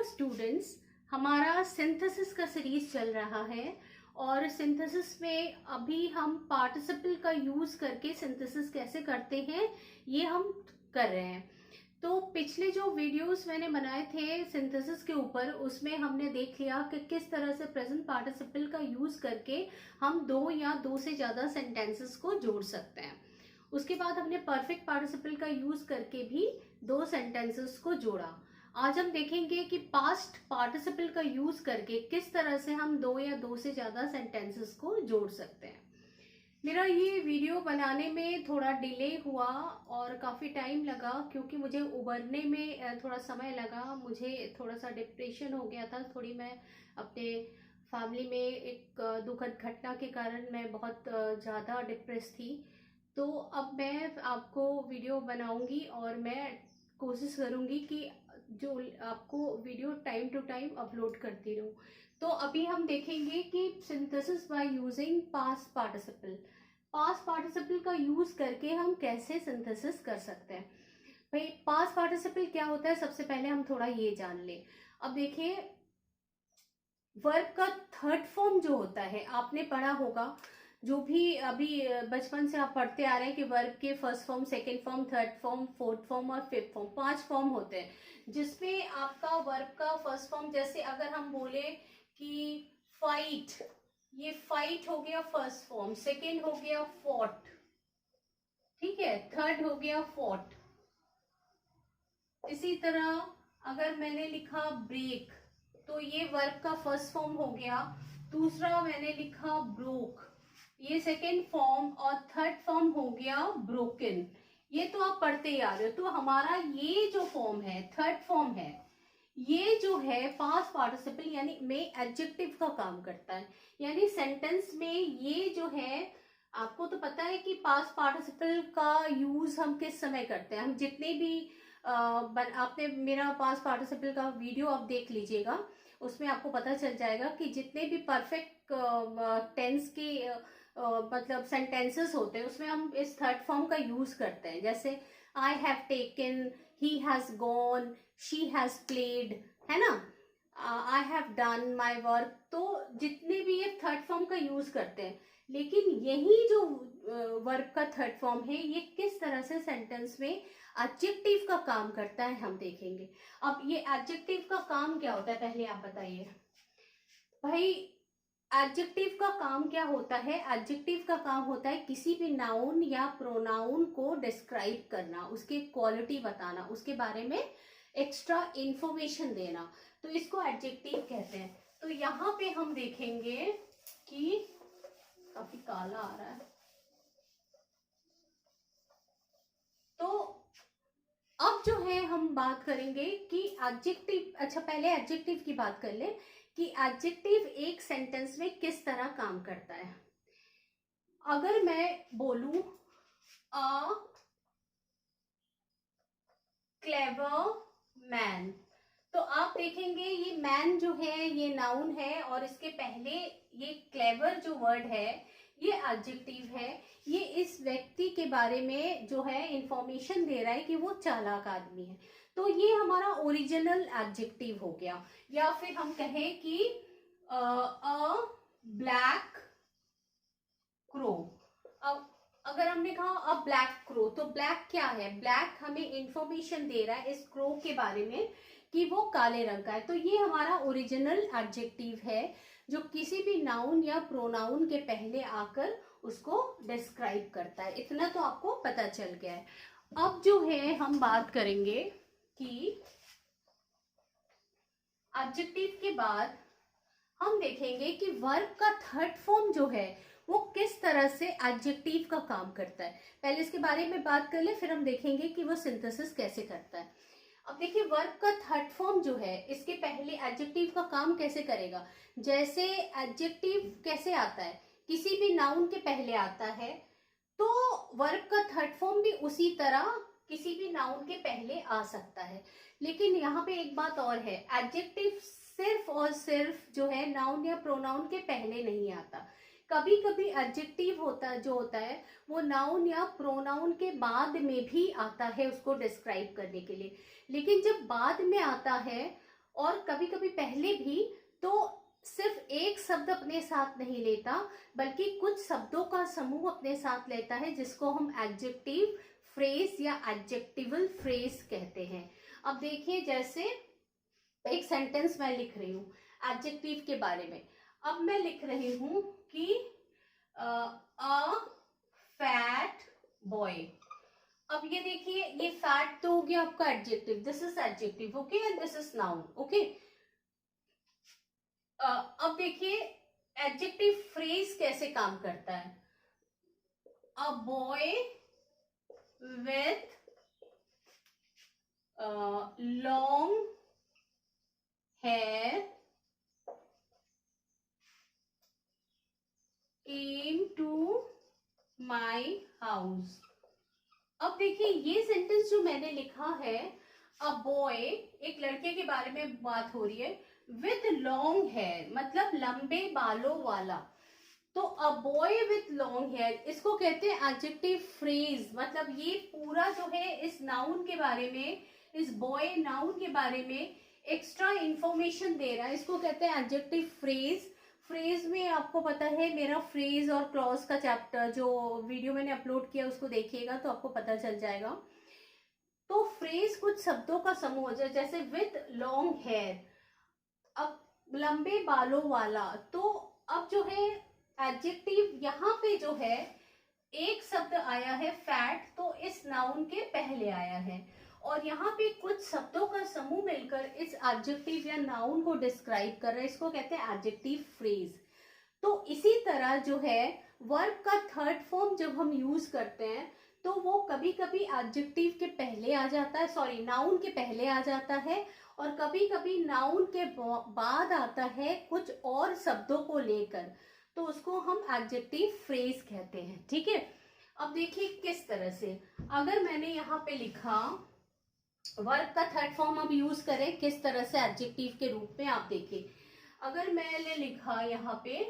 Students, हमारा synthesis का series चल रहा है और सिंथेसिस में अभी हम पार्टिसिपल का यूज करके सिंथेसिस कैसे करते हैं ये हम कर रहे हैं। तो पिछले जो वीडियोस मैंने बनाए थे सिंथेसिस के ऊपर, उसमें हमने देख लिया कि किस तरह से प्रेजेंट पार्टिसिपल का यूज करके हम दो या दो से ज्यादा सेंटेंसेस को जोड़ सकते हैं। उसके बाद हमने परफेक्ट पार्टिसिपल का यूज करके भी दो सेंटेंसेस को जोड़ा। आज हम देखेंगे कि पास्ट पार्टिसिपल का यूज करके किस तरह से हम दो या दो से ज्यादा सेंटेंसेस को जोड़ सकते हैं। मेरा ये वीडियो बनाने में थोड़ा डिले हुआ और काफ़ी टाइम लगा क्योंकि मुझे उबरने में थोड़ा समय लगा। मुझे थोड़ा सा डिप्रेशन हो गया था, थोड़ी मैं अपने फैमिली में एक दुखद घटना के कारण मैं बहुत ज़्यादा डिप्रेस थी। तो अब मैं आपको वीडियो बनाऊंगी और मैं कोशिश करूंगी कि जो आपको video time to time upload करती रहूं। तो अभी हम देखेंगे कि synthesis by using past participle. Past participle का यूज करके हम कैसे सिंथेसिस कर सकते हैं। भाई पास्ट पार्टिसिपल क्या होता है, सबसे पहले हम थोड़ा ये जान ले। अब देखिए, वर्ब का थर्ड फॉर्म जो होता है, आपने पढ़ा होगा, जो भी अभी बचपन से आप पढ़ते आ रहे हैं कि वर्ब के first form, second form, third form, fourth form और फिफ्थ फॉर्म, 5 फॉर्म होते हैं। जिसमें आपका वर्ब का फर्स्ट फॉर्म, जैसे अगर हम बोले कि फाइट, ये फाइट हो गया फर्स्ट फॉर्म, सेकंड हो गया फॉट, ठीक है, थर्ड हो गया फॉट। इसी तरह अगर मैंने लिखा ब्रेक, तो ये वर्ब का फर्स्ट फॉर्म हो गया। दूसरा मैंने लिखा ब्रोक, ये सेकेंड फॉर्म, और थर्ड फॉर्म हो गया ब्रोकन। ये तो आप पढ़ते ही आ रहे हो। तो हमारा ये जो फॉर्म है, थर्ड फॉर्म है, ये जो है पास्ट पार्टिसिपल यानी में एडजेक्टिव का काम करता है। यानी सेंटेंस में ये जो है, आपको तो पता है कि पास्ट पार्टिसिपल का यूज हम किस समय करते हैं। हम जितने भी आपने मेरा पास्ट पार्टिसिपल का वीडियो आप देख लीजिएगा, उसमें आपको पता चल जाएगा कि जितने भी परफेक्ट टेंस के मतलब सेंटेंसेस होते हैं उसमें हम इस थर्ड फॉर्म का यूज करते हैं। जैसे I have taken, he has gone, she has played, है ना, I have done my work. तो जितने भी ये थर्ड फॉर्म का यूज करते हैं, लेकिन यही जो वर्ब का थर्ड फॉर्म है, ये किस तरह से सेंटेंस में एडजेक्टिव का काम करता है हम देखेंगे। अब ये एडजेक्टिव का काम क्या होता है, पहले आप बताइए भाई। एडजेक्टिव का काम क्या होता है? एडजेक्टिव का काम होता है किसी भी नाउन या प्रोनाउन को डिस्क्राइब करना, उसकी क्वालिटी बताना, उसके बारे में एक्स्ट्रा इंफॉर्मेशन देना, तो इसको एडजेक्टिव कहते हैं। तो यहाँ पे हम देखेंगे कि काफी काला आ रहा है, तो अब जो है हम बात करेंगे कि एडजेक्टिव, अच्छा पहले एडजेक्टिव की बात कर ले कि एडजेक्टिव एक सेंटेंस में किस तरह काम करता है। अगर मैं बोलूं अ क्लेवर मैन, तो आप देखेंगे ये मैन जो है ये नाउन है और इसके पहले ये क्लेवर जो वर्ड है ये एडजेक्टिव है। ये इस व्यक्ति के बारे में जो है इंफॉर्मेशन दे रहा है कि वो चालाक आदमी है। तो ये हमारा ओरिजिनल एडजेक्टिव हो गया। या फिर हम कहें कि अ ब्लैक क्रो। अब अगर हमने कहा अ ब्लैक क्रो, तो ब्लैक क्या है? ब्लैक हमें इंफॉर्मेशन दे रहा है इस क्रो के बारे में कि वो काले रंग का है। तो ये हमारा ओरिजिनल एडजेक्टिव है जो किसी भी नाउन या प्रोनाउन के पहले आकर उसको डिस्क्राइब करता है। इतना तो आपको पता चल गया है। अब जो है हम बात करेंगे कि एडजेक्टिव के बाद हम देखेंगे कि वर्ब का थर्ड फॉर्म जो है वो किस तरह से एडजेक्टिव का काम करता है। पहले इसके बारे में बात कर ले, फिर हम देखेंगे कि वो सिंथेसिस कैसे करता है। अब देखिए, वर्ब का थर्ड फॉर्म जो है इसके पहले एडजेक्टिव का काम कैसे करेगा। जैसे एडजेक्टिव कैसे आता है, किसी भी नाउन के पहले आता है, तो वर्ब का थर्ड फॉर्म भी उसी तरह किसी भी नाउन के पहले आ सकता है। लेकिन यहाँ पे एक बात और है, एडजेक्टिव सिर्फ और सिर्फ जो है नाउन या प्रोनाउन के पहले नहीं आता। कभी कभी एडजेक्टिव होता है वो नाउन या प्रोनाउन के बाद में भी आता है उसको डिस्क्राइब करने के लिए। लेकिन जब बाद में आता है और कभी कभी पहले भी तो सिर्फ एक शब्द अपने साथ नहीं लेता, बल्कि कुछ शब्दों का समूह अपने साथ लेता है, जिसको हम एडजेक्टिव फ्रेज या एडजेक्टिवल फ्रेज कहते हैं। अब देखिए, जैसे एक सेंटेंस मैं लिख रही हूँ एडजेक्टिव के बारे में। अब मैं लिख रही हूँ कि अ फैट बॉय। अब ये देखिए, ये फैट तो हो गया आपका adjective, this is adjective, okay, and this is noun, okay. अब देखिए एडजेक्टिव फ्रेज कैसे काम करता है। A boy with long hair came to my house. अब देखिए, ये सेंटेंस जो मैंने लिखा है, अ बॉय, एक लड़के के बारे में बात हो रही है, विथ लॉन्ग हेयर मतलब लंबे बालों वाला। तो a boy with long hair, इसको कहते हैं एडजेक्टिव फ्रेज। मतलब ये पूरा जो है इस नाउन के बारे में, इस बॉय नाउन के बारे में एक्स्ट्रा इंफॉर्मेशन दे रहा है, इसको कहते हैं एडजेक्टिव फ्रेज। फ्रेज में आपको पता है, मेरा फ्रेज और क्लॉज का चैप्टर जो वीडियो मैंने अपलोड किया उसको देखिएगा तो आपको पता चल जाएगा। तो फ्रेज कुछ शब्दों का समूह है, जैसे विथ लॉन्ग हेयर, अब लंबे बालों वाला। तो अब जो है एडजेक्टिव यहाँ पे जो है एक शब्द आया है फैट, तो इस नाउन के पहले आया है, और यहाँ पे कुछ शब्दों का समूह मिलकर इस एडजेक्टिव या नाउन को डिस्क्राइब कर रहा है, इसको कहते हैं एडजेक्टिव फ्रेज। तो इसी तरह जो है वर्ब का थर्ड फॉर्म जब हम यूज करते हैं तो वो कभी कभी एडजेक्टिव के पहले आ जाता है, सॉरी नाउन के पहले आ जाता है, और कभी कभी नाउन के बाद आता है कुछ और शब्दों को लेकर, तो उसको हम एडजेक्टिव फ्रेज कहते हैं। ठीक है, अब देखिए किस तरह से, अगर मैंने यहाँ पे लिखा वर्ब का थर्ड फॉर्म अब यूज करें किस तरह से एडजेक्टिव के रूप में, आप देखिए अगर मैंने लिखा यहाँ पे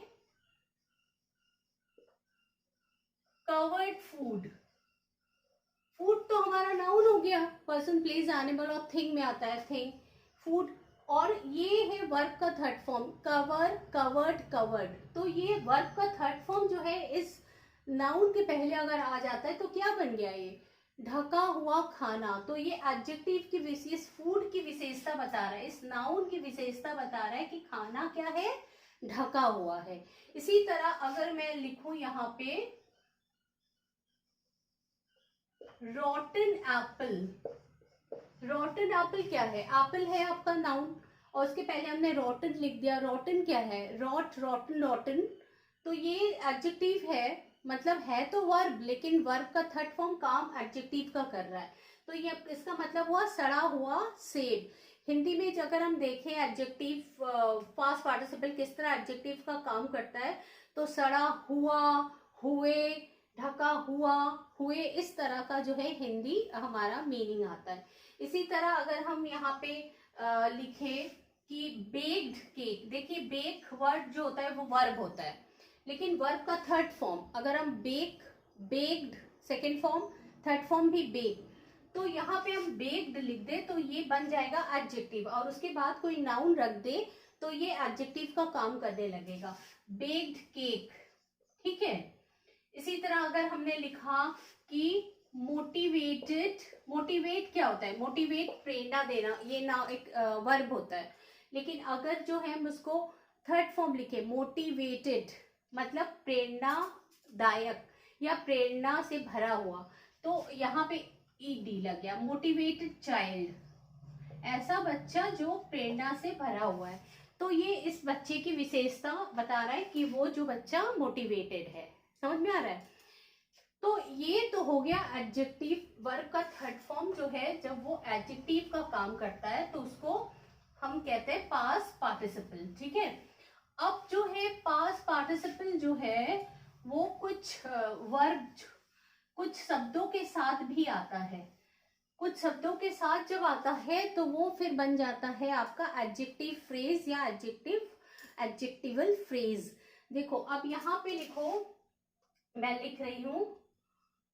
कवर्ड फूड, फूड तो हमारा नाउन हो गया, पर्सन प्लेस एनिमल और थिंग में आता है, थिंग, फूड, और ये है वर्ब का third form cover, covered, covered. तो ये वर्ब का थर्ड फॉर्म जो है इस नाउन के पहले अगर आ जाता है तो क्या बन गया, ये ढका हुआ खाना। तो ये एडजेक्टिव की विशेष, फूड की विशेषता बता रहा है, इस नाउन की विशेषता बता रहा है कि खाना क्या है, ढका हुआ है। इसी तरह अगर मैं लिखूं यहाँ पे रॉटन एप्पल, रॉटन एप्पल क्या है, एप्पल है आपका नाउन और उसके पहले हमने रॉटन लिख दिया। रॉटन क्या है, रॉट, रॉटन, रॉटन, तो ये एडजेक्टिव है, मतलब है तो वर्ब, लेकिन वर्ब का थर्ड फॉर्म काम एडजेक्टिव का कर रहा है, तो ये इसका मतलब हुआ सड़ा हुआ सेब। हिंदी में अगर हम देखें एडजेक्टिव पास्ट पार्टिसिपल किस तरह एडजेक्टिव का काम करता है, तो सड़ा हुआ, हुए, ढका हुआ, हुए, इस तरह का जो है हिंदी हमारा मीनिंग आता है। इसी तरह अगर हम यहाँ पे लिखे कि बेक्ड केक, देखिए बेक वर्ड जो होता है वो वर्ब होता है, लेकिन वर्ब का थर्ड फॉर्म अगर हम bake, baked second form, third form भी बेक, तो यहाँ पे हम बेक्ड लिख दे तो ये बन जाएगा एडजेक्टिव, और उसके बाद कोई नाउन रख दे तो ये एडजेक्टिव का काम करने लगेगा, बेक्ड केक। ठीक है, इसी तरह अगर हमने लिखा कि मोटिवेटेड, मोटिवेट क्या होता है, मोटिवेट प्रेरणा देना, ये ना एक वर्ब होता है, लेकिन अगर जो है हम उसको थर्ड फॉर्म लिखे मोटिवेटेड मतलब प्रेरणादायक या प्रेरणा से भरा हुआ, तो यहाँ पे ईडी लग गया, मोटिवेटेड चाइल्ड, ऐसा बच्चा जो प्रेरणा से भरा हुआ है। तो ये इस बच्चे की विशेषता बता रहा है कि वो जो बच्चा मोटिवेटेड है, समझ में आ रहा है। तो ये तो हो गया एडजेक्टिव वर्ब का थर्ड फॉर्म जो है, जब वो एडजेक्टिव का काम करता है तो उसको हम कहते हैं पास्ट पार्टिसिपल। ठीक है, अब जो है पास्ट पार्टिसिपल जो है वो कुछ वर्ब, कुछ शब्दों के साथ भी आता है, कुछ शब्दों के साथ जब आता है तो वो फिर बन जाता है आपका एडजेक्टिव फ्रेज या एडजेक्टिवल फ्रेज। देखो अब यहाँ पे लिखो, मैं लिख रही हूं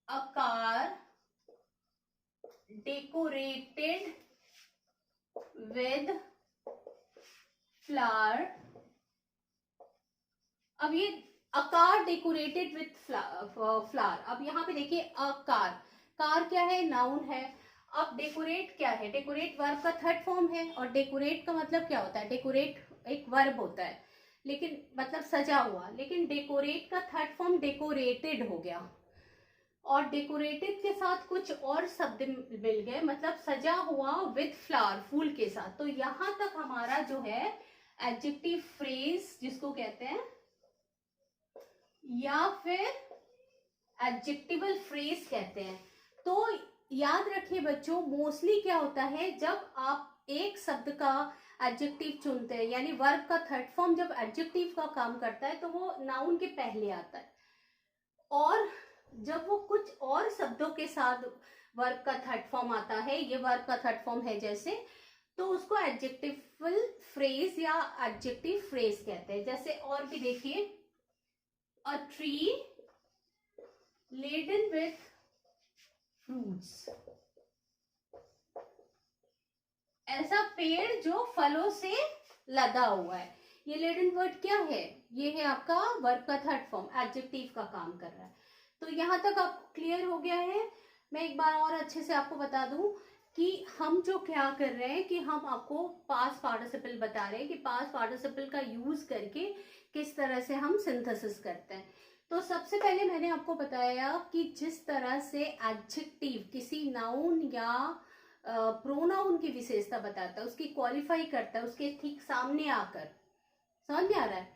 a car decorated with flower. अब ये a car decorated with flower. अब यहाँ पे देखिए अ कार, कार क्या है, नाउन है। अब डेकोरेट क्या है, डेकोरेट वर्ब का थर्ड फॉर्म है, और डेकोरेट का मतलब क्या होता है, डेकोरेट एक वर्ब होता है, लेकिन मतलब सजा हुआ, लेकिन डेकोरेट का थर्ड फॉर्म डेकोरेटेड हो गया, और डेकोरेटेड के साथ कुछ और शब्द मिल गए, मतलब सजा हुआ विथ फ्लावर, फूल के साथ। तो यहां तक हमारा जो है एडजेक्टिव फ्रेज जिसको कहते हैं, या फिर एडजेक्टिवल फ्रेज कहते हैं। तो याद रखिए बच्चों, मोस्टली क्या होता है, जब आप एक शब्द का एडजेक्टिव चुनते हैं, यानी वर्ब का थर्ड फॉर्म जब एडजेक्टिव का काम करता है तो वो नाउन के पहले आता है, और जब वो कुछ और शब्दों के साथ वर्ब का थर्ड फॉर्म आता है, ये वर्ब का थर्ड फॉर्म है जैसे, तो उसको एडजेक्टिवल फ्रेज या एडजेक्टिव फ्रेज कहते हैं। जैसे और भी देखिए, a tree laden with fruits, ऐसा पेड़ जो फलों से लदा हुआ है। ये लेडन वर्ड क्या है, ये है आपका वर्ब का थर्ड फॉर्म, एडजेक्टिव का काम कर रहा है। तो यहां तक आपको क्लियर हो गया है। मैं एक बार और अच्छे से आपको बता दूं कि हम जो क्या कर रहे हैं, कि हम आपको पास्ट पार्टिसिपल बता रहे हैं कि पास्ट पार्टिसिपल का यूज करके किस तरह से हम सिंथेसिस करते हैं। तो सबसे पहले मैंने आपको बताया कि जिस तरह से एडजेक्टिव किसी नाउन या प्रोनाउन की विशेषता बताता है, उसकी क्वालिफाई करता है उसके ठीक सामने आकर, समझ में आ रहा है,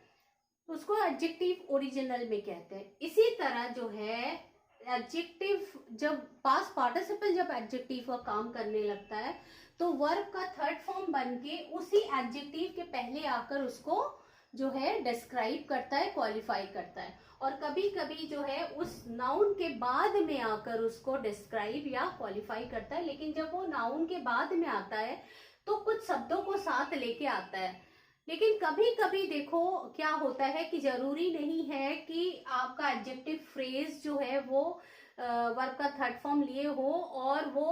तो उसको एडजेक्टिव ओरिजिनल में कहते हैं। इसी तरह जो है एडजेक्टिव, जब पास्ट पार्टिसिपल जब एडजेक्टिव का काम करने लगता है तो वर्ब का थर्ड फॉर्म बन के उसी एडजेक्टिव के पहले आकर उसको जो है डिस्क्राइब करता है, क्वालिफाई करता है, और कभी कभी जो है उस नाउन के बाद में आकर उसको डिस्क्राइब या क्वालिफाई करता है। लेकिन जब वो नाउन के बाद में आता है तो कुछ शब्दों को साथ लेके आता है। लेकिन कभी कभी देखो क्या होता है कि जरूरी नहीं है कि आपका एडजेक्टिव फ्रेज जो है वो वर्ब का थर्ड फॉर्म लिए हो और वो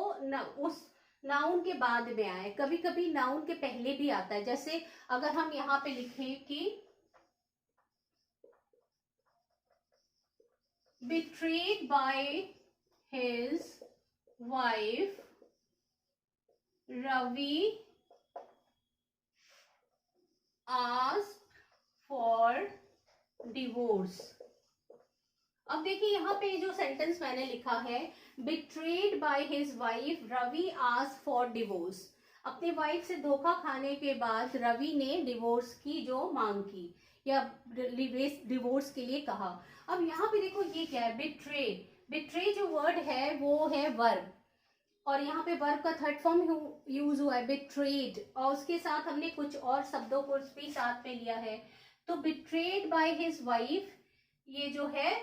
उस नाउन के बाद में आए, कभी कभी नाउन के पहले भी आता है। जैसे अगर हम यहाँ पे लिखें कि betrayed by his wife, Ravi asked for divorce। अब देखिए यहाँ पे जो सेंटेंस मैंने लिखा है, betrayed by his wife, Ravi asked for divorce। अपनी वाइफ से धोखा खाने के बाद रवि ने डिवोर्स की जो मांग की या डिवोर्स के लिए कहा। अब यहाँ पे देखो ये क्या है, बिट्रे। बिट्रे जो वर्ड है वो है वर्ब, और यहाँ पे वर्ब का थर्ड फॉर्म यूज हुआ है बिट्रेड, और उसके साथ हमने कुछ और शब्दों को भी साथ में लिया है। तो बिट्रेड बाय हिज वाइफ, ये जो है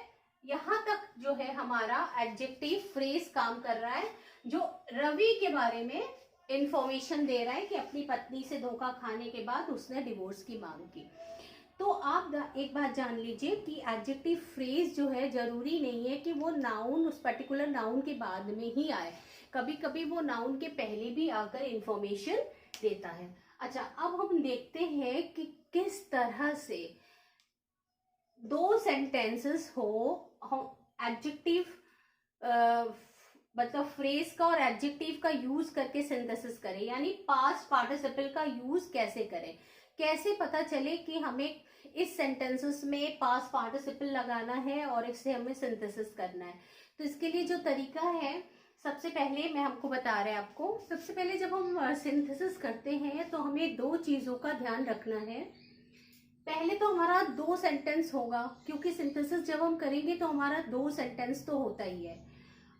यहाँ तक जो है हमारा एडजेक्टिव फ्रेज काम कर रहा है, जो रवि के बारे में इंफॉर्मेशन दे रहा है कि अपनी पत्नी से धोखा खाने के बाद उसने डिवोर्स की मांग की। तो आप एक बात जान लीजिए कि एडजेक्टिव फ्रेज जो है जरूरी नहीं है कि वो नाउन उस पर्टिकुलर नाउन के बाद में ही आए, कभी कभी वो नाउन के पहले भी आकर इंफॉर्मेशन देता है। अच्छा, अब हम देखते हैं कि किस तरह से दो सेंटेंसेस हो एडजेक्टिव मतलब फ्रेज का और एडजेक्टिव का यूज करके सिंथेसिस करें, यानी पास्ट पार्टिसिपल का यूज कैसे करें, कैसे पता चले कि हमें इस सेंटेंसेस में पास्ट पार्टिसिपल लगाना है और इससे हमें सिंथेसिस करना है। तो इसके लिए जो तरीका है, सबसे पहले मैं हमको बता रहे हैं आपको, सबसे पहले जब हम सिंथेसिस करते हैं तो हमें दो चीजों का ध्यान रखना है। पहले तो हमारा दो सेंटेंस होगा, क्योंकि सिंथेसिस जब हम करेंगे तो हमारा दो सेंटेंस तो होता ही है।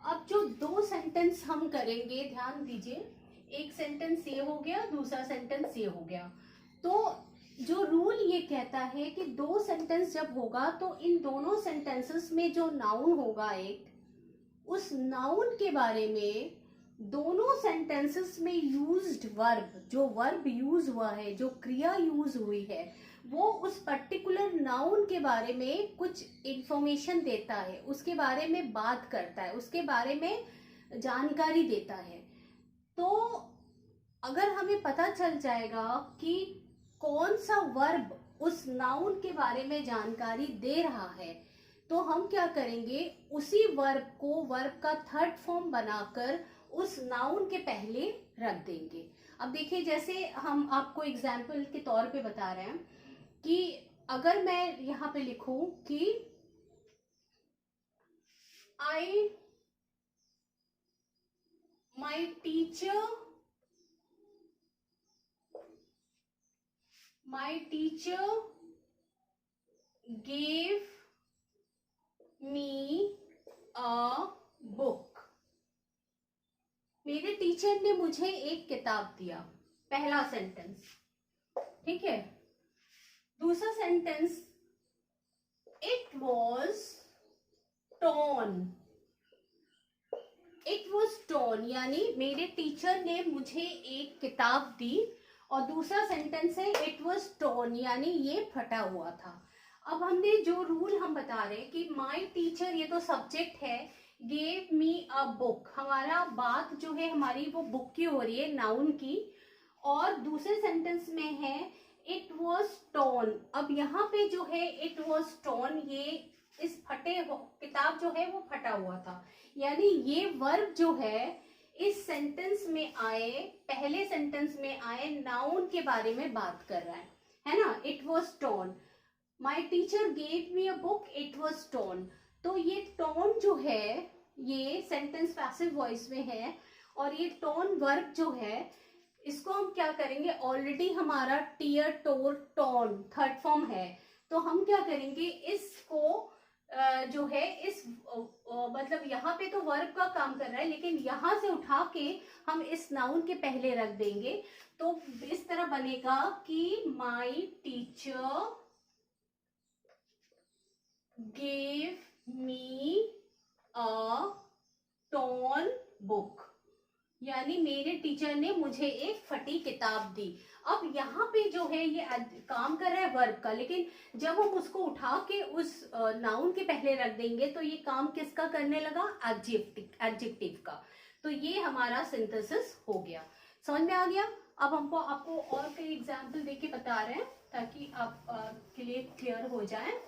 अब जो दो सेंटेंस हम करेंगे, ध्यान दीजिए, एक सेंटेंस ये हो गया, दूसरा सेंटेंस ये हो गया। तो जो रूल ये कहता है कि दो सेंटेंस जब होगा तो इन दोनों सेंटेंसेस में जो नाउन होगा एक, उस नाउन के बारे में दोनों सेंटेंसेस में यूज्ड वर्ब, जो वर्ब यूज हुआ है, जो क्रिया यूज हुई है, वो उस पर्टिकुलर नाउन के बारे में कुछ इंफॉर्मेशन देता है, उसके बारे में बात करता है, उसके बारे में जानकारी देता है। तो अगर हमें पता चल जाएगा कि कौन सा वर्ब उस नाउन के बारे में जानकारी दे रहा है, तो हम क्या करेंगे, उसी वर्ब को वर्ब का थर्ड फॉर्म बनाकर उस नाउन के पहले रख देंगे। अब देखिए, जैसे हम आपको एग्जाम्पल के तौर पे बता रहे हैं कि अगर मैं यहाँ पे लिखूं कि my teacher gave me a book। मेरे टीचर ने मुझे एक किताब दिया, पहला सेंटेंस, ठीक है। दूसरा सेंटेंस, इट वॉज टॉन, यानी मेरे टीचर ने मुझे एक किताब दी। और दूसरा सेंटेंस है इट वॉज टॉन, यानी ये फटा हुआ था। अब हमने जो रूल हम बता रहे हैं कि माई टीचर, ये तो सब्जेक्ट है, गेव मी अ बुक, हमारा बात जो है हमारी वो बुक की हो रही है, नाउन की। और दूसरे सेंटेंस में है इट वॉज टॉन। अब यहाँ पे जो है इट वॉज टॉन, ये इस किताब जो है वो फटा हुआ था, यानी ये वर्ब जो है इस सेंटेंस में आए, पहले सेंटेंस में आए नाउन के बारे में बात कर रहा है ना। It was torn, my teacher gave me a book, it was torn. तो ये टॉन जो है ये सेंटेंस पैसिव वॉइस में है, और ये टॉन वर्ब जो है इसको हम क्या करेंगे, ऑलरेडी हमारा टीयर, टोर, टॉन थर्ड फॉर्म है, तो हम क्या करेंगे, इसको जो है इस मतलब यहाँ पे तो वर्ब का काम कर रहा है, लेकिन यहाँ से उठा के हम इस नाउन के पहले रख देंगे। तो इस तरह बनेगा कि my teacher gave me a torn book, यानी मेरे टीचर ने मुझे एक फटी किताब दी। अब यहाँ पे जो है ये काम कर रहा है वर्ब का, लेकिन जब हम उसको उठा के उस नाउन के पहले रख देंगे तो ये काम किसका करने लगा, एडजेक्टिव का। तो ये हमारा सिंथेसिस हो गया। समझ में आ गया। अब हमको आपको और कई एग्जाम्पल देके बता रहे हैं ताकि आप के लिए क्लियर हो जाए।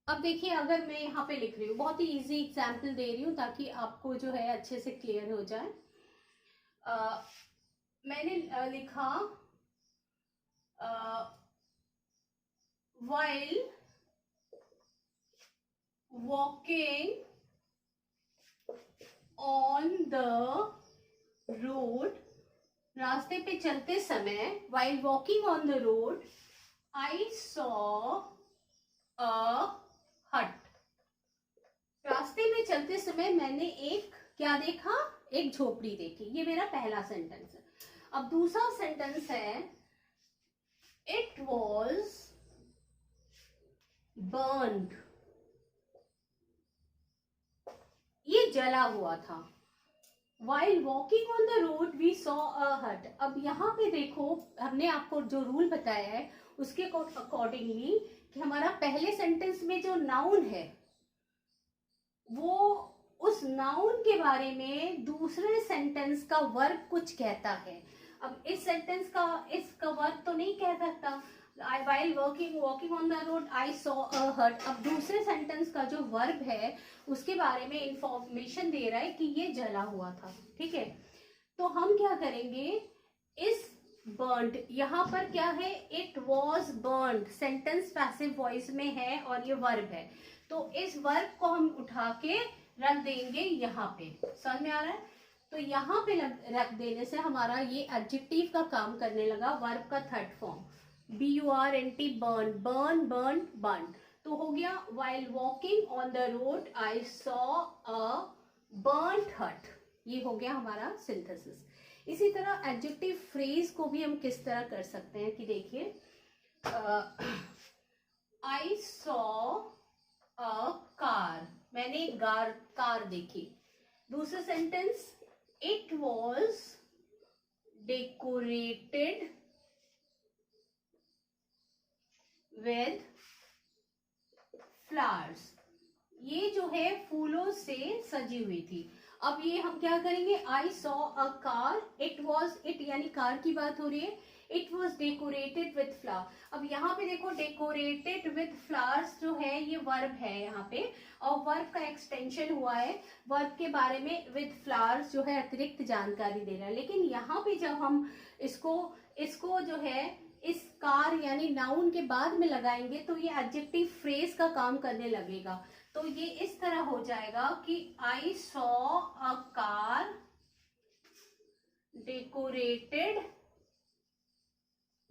अब देखिए, अगर मैं यहाँ पे लिख रही हूँ, बहुत ही इजी एग्जाम्पल दे रही हूँ ताकि आपको जो है अच्छे से क्लियर हो जाए। मैंने लिखा while walking on the road, रास्ते पे चलते समय, while walking on the road I saw a hut। रास्ते में चलते समय मैंने एक क्या देखा, एक झोपड़ी देखी। ये मेरा पहला सेंटेंस है। अब दूसरा सेंटेंस है इट वॉज बर्न्ड, ये जला हुआ था। While walking on the road we saw a hut। अब यहाँ पे देखो, हमने आपको जो रूल बताया है उसके अकॉर्डिंगली कि हमारा पहले सेंटेंस में जो नाउन है वो उस नाउन के बारे में दूसरे सेंटेंस का वर्ब कुछ कहता है। अब इस सेंटेंस का इसका वर्ब तो नहीं कह सकता, while walking on the road I saw a hut। अब दूसरे सेंटेंस का जो वर्ब है उसके बारे में इंफॉर्मेशन दे रहा है कि ये जला हुआ था, ठीक है। तो हम क्या करेंगे, इस बर्न्ड, यहाँ पर क्या है, it was burned, sentence passive voice में है और ये वर्ब है, तो इस वर्ब को हम उठा के रख देंगे यहाँ पे। समझ में आ रहा है। तो यहाँ पे रख देने से हमारा ये एडजेक्टिव का काम करने लगा, वर्ब का third form, BURNT, burn, burn, burn, burn. तो हो गया while walking on the road I saw a burnt hut। ये हो गया हमारा सिंथेसिस। इसी तरह एडजेक्टिव फ्रेज को भी हम किस तरह कर सकते हैं कि देखिए, I saw a car, मैंने एक कार देखी। दूसरा sentence, it was decorated with flowers, जो है फूलों से सजी हुई थी। अब ये हम क्या करेंगे, I saw a car, it यानी कार की बात हो रही है, it was decorated with flower. अब यहाँ पे देखो डेकोरेटेड विथ फ्लावर्स जो है ये वर्ब है यहाँ पे, और वर्ब का एक्सटेंशन हुआ है, वर्ब के बारे में विथ फ्लावर्स जो है अतिरिक्त जानकारी दे रहा है। लेकिन यहाँ पे जब हम इसको जो है इस कार यानी नाउन के बाद में लगाएंगे तो ये एडजेक्टिव फ्रेज का काम करने लगेगा। तो ये इस तरह हो जाएगा कि I saw a car decorated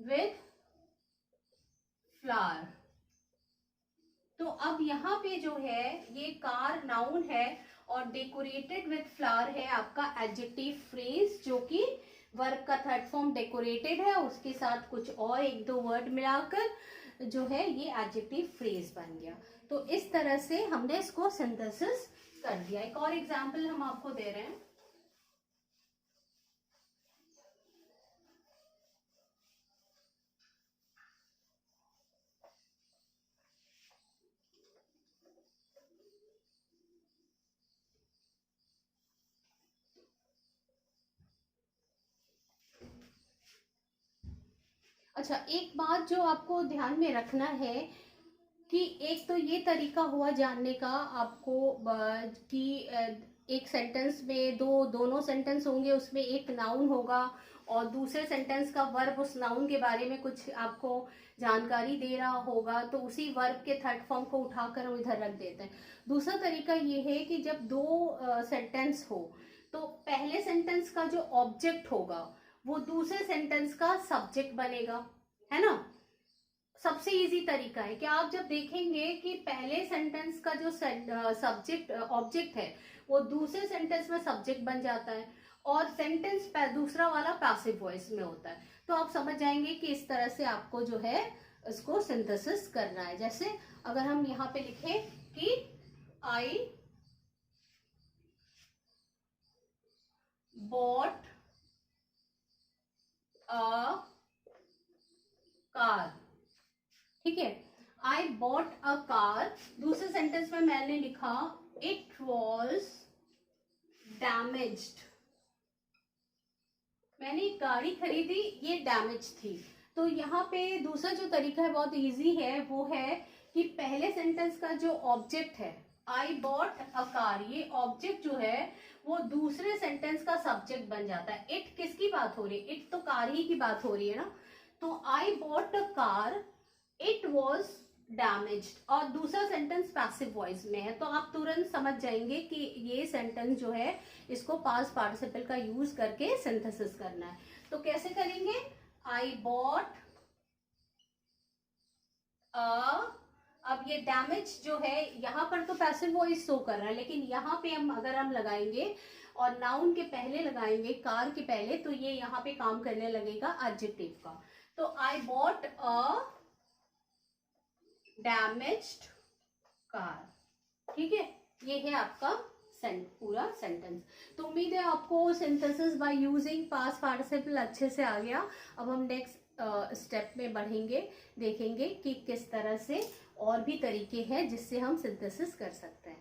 with flower. तो अब यहाँ पे जो है ये कार नाउन है और डेकोरेटेड विथ फ्लावर है आपका एडजेक्टिव फ्रेज, जो कि वर्ब का थर्ड फॉर्म डेकोरेटेड है, उसके साथ कुछ और एक दो वर्ड मिलाकर जो है ये एडजेक्टिव फ्रेज बन गया। तो इस तरह से हमने इसको सिंथेसिस कर दिया। एक और एग्जांपल हम आपको दे रहे हैं। अच्छा, एक बात जो आपको ध्यान में रखना है कि एक तो ये तरीका हुआ जानने का आपको कि एक सेंटेंस में दोनों सेंटेंस होंगे, उसमें एक नाउन होगा और दूसरे सेंटेंस का वर्ब उस नाउन के बारे में कुछ आपको जानकारी दे रहा होगा, तो उसी वर्ब के थर्ड फॉर्म को उठाकर हम इधर रख देते हैं। दूसरा तरीका ये है कि जब दो सेंटेंस हो तो पहले सेंटेंस का जो ऑब्जेक्ट होगा वो दूसरे सेंटेंस का सब्जेक्ट बनेगा, है ना। सबसे इजी तरीका है कि आप जब देखेंगे कि पहले सेंटेंस का जो सब्जेक्ट ऑब्जेक्ट है वो दूसरे सेंटेंस में सब्जेक्ट बन जाता है और सेंटेंस दूसरा वाला पैसिव वॉइस में होता है, तो आप समझ जाएंगे कि इस तरह से आपको जो है इसको सिंथेसिस करना है। जैसे अगर हम यहाँ पे लिखें कि आई बॉट अ कार, ठीक है, आई बॉट अ कार। दूसरे सेंटेंस में मैंने लिखा इट वॉज डैमेज्ड, मैंने एक गाड़ी खरीदी, ये डैमेज थी। तो यहाँ पे दूसरा जो तरीका है बहुत इजी है, वो है कि पहले सेंटेंस का जो ऑब्जेक्ट है आई बॉट अ कार, ये ऑब्जेक्ट जो है वो दूसरे सेंटेंस का सब्जेक्ट बन जाता है। इट किसकी बात हो रही है, इट तो कार ही की बात हो रही है ना। तो I bought a car, it was damaged, और दूसरा सेंटेंस पैसिव वॉइस में है, तो आप तुरंत समझ जाएंगे कि ये सेंटेंस जो है इसको पास्ट पार्टिसिपल का यूज करके सिंथेसिस करना है। तो कैसे करेंगे, आई बॉट अब ये डैमेज जो है यहाँ पर तो पैसिव वॉइस शो कर रहा है, लेकिन यहाँ पे हम अगर हम लगाएंगे और नाउन के पहले लगाएंगे कार के पहले, तो ये यहाँ पे काम करने लगेगा एडजेक्टिव का। तो I bought a damaged car, ठीक है, ये है आपका पूरा सेंटेंस। तो उम्मीद है आपको synthesis by using past participle अच्छे से आ गया। अब हम नेक्स्ट स्टेप में बढ़ेंगे, देखेंगे कि किस तरह से और भी तरीके हैं जिससे हम सिंथेसिस कर सकते हैं।